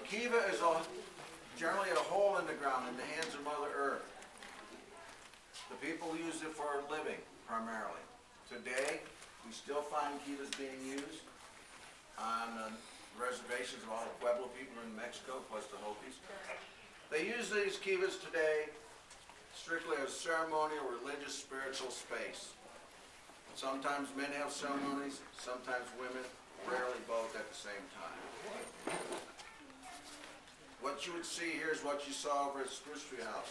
kiva is generally a hole in the ground in the hands of Mother Earth. The people use it for living, primarily. Today, we still find kivas being used on reservations of all the Pueblo people in Mexico, plus the Hopis. They use these kivas today strictly as ceremonial, religious, spiritual space. Sometimes men have ceremonies, sometimes women, rarely both at the same time. What you would see here is what you saw over at Spruce Tree House.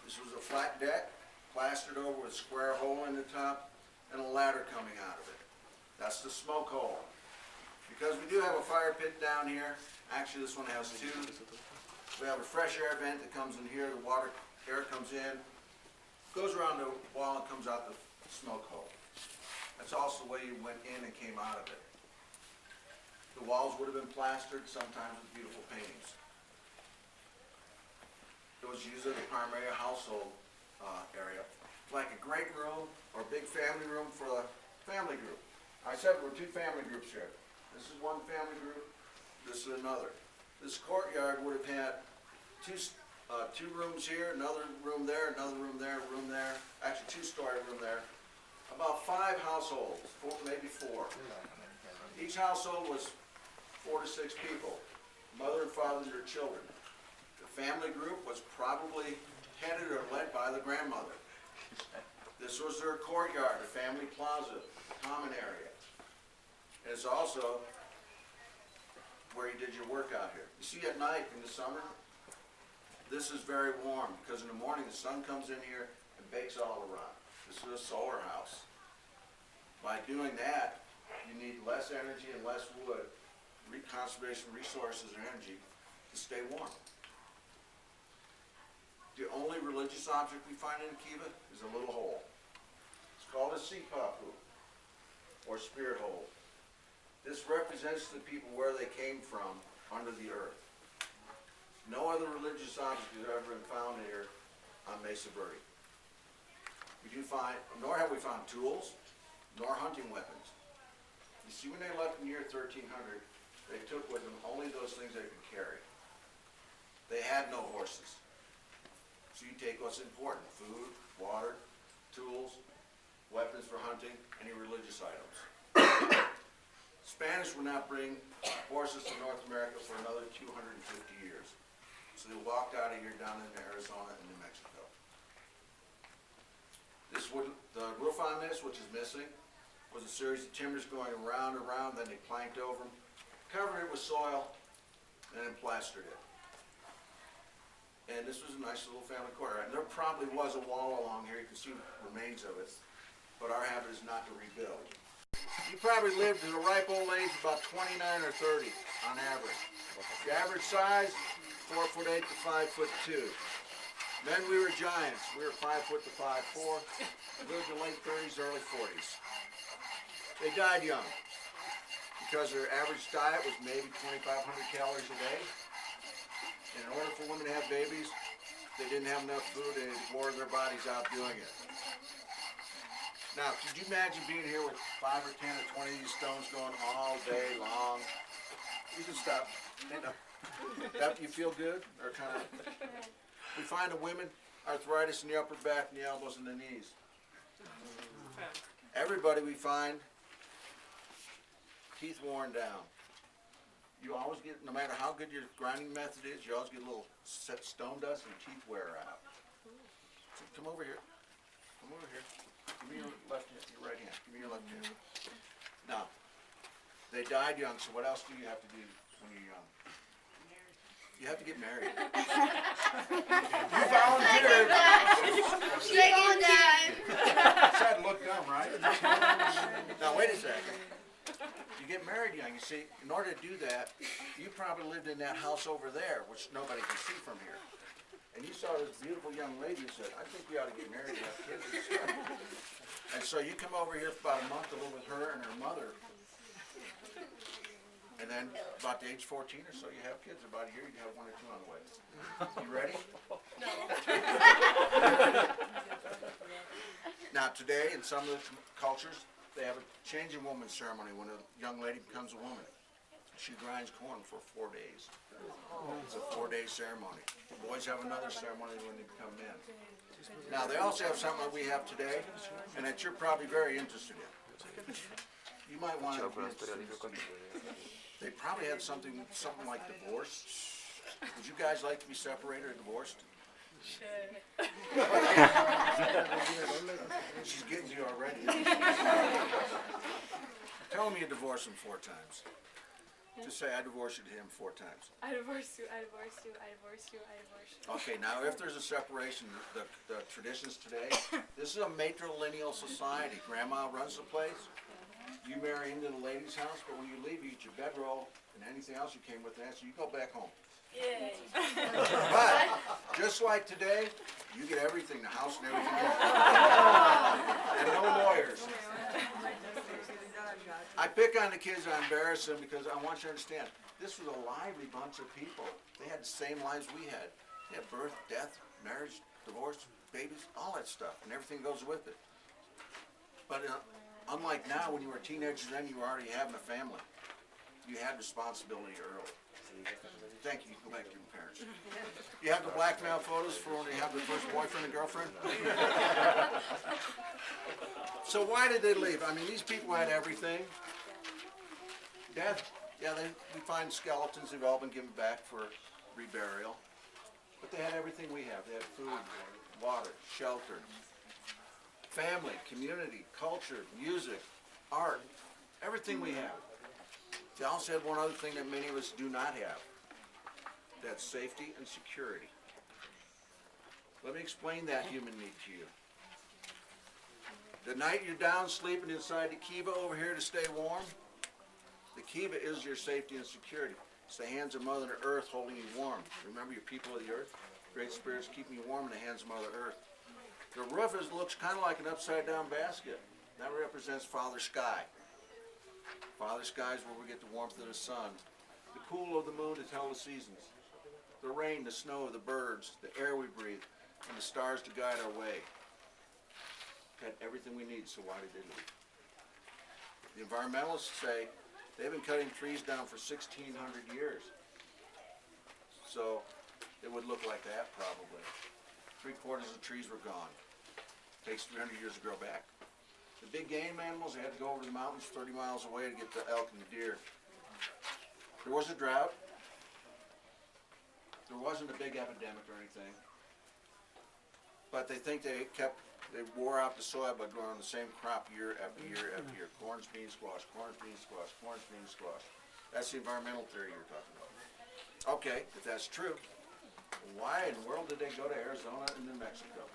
This was a flat deck, plastered over with a square hole in the top, and a ladder coming out of it. That's the smoke hole. Because we do have a fire pit down here, actually this one has two. We have a fresh air vent that comes in here, the water air comes in, goes around the wall and comes out the smoke hole. That's also the way you went in and came out of it. The walls would have been plastered, sometimes with beautiful paintings. It was used as a primary household area, like a great room or a big family room for a family group. I said there were two family groups here. This is one family group, this is another. This courtyard would have had two rooms here, another room there, another room there, room there, actually two-story room there. About 5 households, maybe 4. Each household was 4 to 6 people, mother and father and their children. The family group was probably headed or led by the grandmother. This was their courtyard, the family plaza, common area. And it's also where you did your work out here. You see at night in the summer, this is very warm because in the morning the sun comes in here and bakes all around. This is a solar house. By doing that, you need less energy and less wood, conservation resources and energy to stay warm. The only religious object we find in a kiva is a little hole. It's called a sipapu, or spirit hole. This represents the people where they came from under the earth. No other religious object has ever been found here on Mesa Verde. We do find, nor have we found tools, nor hunting weapons. You see, when they left in the year 1300, they took with them only those things they could carry. They had no horses. So you take what's important: food, water, tools, weapons for hunting, any religious items. Spanish would not bring horses to North America for another 250 years. So they walked out of here down into Arizona and New Mexico. The roof on this, which is missing, was a series of timbers going around and around, then they planked over them, covered it with soil, and then plastered it. And this was a nice little family courtyard. And there probably was a wall along here, you can see remains of it, but our habit is not to rebuild. You probably lived at a ripe old age about 29 or 30 on average. The average size, 4'8" to 5'2". Men, we were giants. We were 5 foot to 5'4". Lived in late 30s, early 40s. They died young because their average diet was maybe 2,500 calories a day. And in order for women to have babies, they didn't have enough food and they wore their bodies out doing it. Now, could you imagine being here with 5 or 10 or 20 of these stones going all day long? You can stop. That you feel good, or kind of? We find the women arthritis in the upper back and the elbows and the knees. Everybody we find teeth worn down. You always get, no matter how good your grinding method is, you always get a little stone dust and teeth wear out. So come over here. Come over here. Give me your left hand, your right hand. Give me your left hand. Now, they died young, so what else do you have to do when you're young? You have to get married. You volunteered. Second time. That looked dumb, right? Now, wait a second. You get married young. You see, in order to do that, you probably lived in that house over there, which nobody can see from here. And you saw this beautiful young lady and said, I think we ought to get married and have kids and stuff. And so you come over here for about a month to live with her and her mother. And then about the age 14 or so, you have kids. About a year, you have 1 or 2 on the way. You ready? No. Now today, in some of the cultures, they have a change in woman ceremony when a young lady becomes a woman. she grinds corn for 4 days. It's a 4-day ceremony. The boys have another ceremony when they come in. Now, they also have something that we have today, and that you're probably very interested in. You might want to be interested in. They probably had something like divorce. Would you guys like to be separated or divorced? Sure. She's getting you already. Tell me you divorced him 4 times. Just say, I divorced you to him 4 times. I divorced you, I divorced you, I divorced you, I divorced you. Okay, now if there's a separation, the traditions today, this is a matrilineal society. Grandma runs the place. You marry into the lady's house, but when you leave, you eat your bedroll and anything else you came with that, so you go back home. Yay. But, just like today, you get everything, the house and everything else. And no lawyers. I pick on the kids, I embarrass them because I want you to understand, this was a lively bunch of people. They had the same lives we had. They had birth, death, marriage, divorce, babies, all that stuff, and everything goes with it. But unlike now, when you were teenagers, then you were already having a family. You had responsibility early. Thank you. Go back to your parents. You have the blackmail photos for when they have their first boyfriend and girlfriend? So why did they leave? I mean, these people had everything. Death, yeah, we find skeletons. They've all been given back for reburial. But they had everything we have. They had food, water, shelter, family, community, culture, music, art, everything we have. They also had one other thing that many of us do not have. That's safety and security. Let me explain that human need to you. The night you're down sleeping inside the kiva over here to stay warm, the kiva is your safety and security. It's the hands of Mother Earth holding you warm. Remember, your people of the earth, great spirits keeping you warm in the hands of Mother Earth. The roof looks kind of like an upside down basket. That represents Father Sky. Father Sky is where we get the warmth of the sun. The cool of the moon to tell the seasons. The rain, the snow, the birds, the air we breathe, and the stars to guide our way. Got everything we need, so why did they leave? The environmentalists say they've been cutting trees down for 1,600 years. So it would look like that probably. 3/4 of the trees were gone. Takes 300 years to grow back. The big game animals, they had to go over the mountains 30 miles away to get the elk and the deer. There was a drought. There wasn't a big epidemic or anything. But they think they wore out the soil by growing the same crop year after year after year. Corns, beans, squash, corns, beans, squash, corns, beans, squash. That's the environmental theory you're talking about. Okay, if that's true, why in the world did they go to Arizona and New Mexico?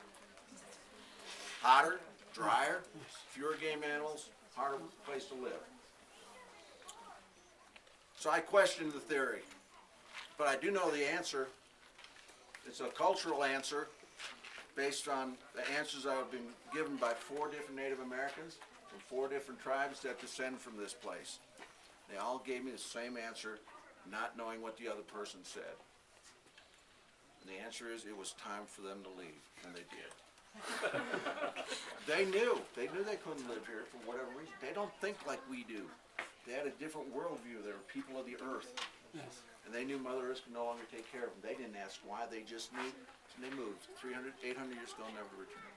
Hotter, drier, fewer game animals, harder place to live. So I question the theory, but I do know the answer. It's a cultural answer based on the answers I have been given by 4 different Native Americans from 4 different tribes that descend from this place. They all gave me the same answer, not knowing what the other person said. And the answer is, it was time for them to leave, and they did. They knew they couldn't live here for whatever reason. They don't think like we do. They had a different worldview. They were people of the earth. Yes. And they knew Mother Earth could no longer take care of them. They didn't ask why, they just knew, and they moved. 300, 800 years ago, never returned.